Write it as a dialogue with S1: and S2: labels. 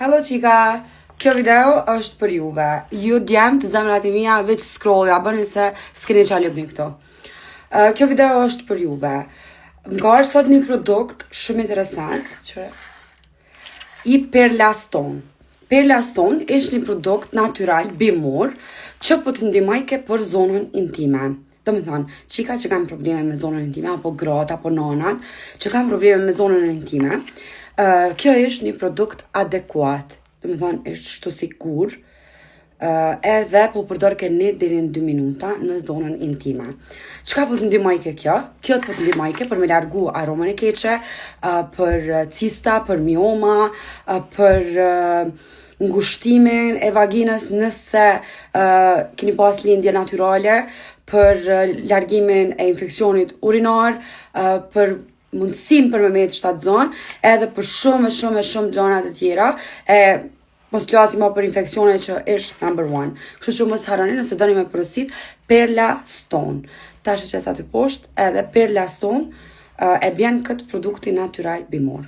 S1: Hello qika, kjo video është për juve. Ju djemt, zemrat e mia, veç scrollja, bëni se s'keni qa lëbni këto. Kjo video është për juve. Më ka arë sot një produkt shumë interesant, që i Perlaston. Perlaston është një produkt natural, bimor, që po të ndihmojke për zonën intime. Do me thonë, qika që kanë probleme me zonën intime, apo gratë, apo nanat, që kanë probleme me zonën intime, kjo është një produkt adekuat, do me thonë, është shtu sigur, edhe po përdorke 1 deri në 2 minuta në zonën intime. Çka po të ndihmojke kjo? Kjo po të ndihmojke për me largu aromën e keqe, për cista, për mioma, për ngushtimin e vaginës nëse keni pas lindje natyrale, për largimin e infeksionit urinar, për mundësim për me metë shtatzon, edhe për shumë gjana të tjera, mos flasim për infeksione që është number 1. Kështu që mos harani nëse doni me porosit Perlaston. Tash e qesa të poshtë edhe Perlaston e bjen këtë produkti natural bimor.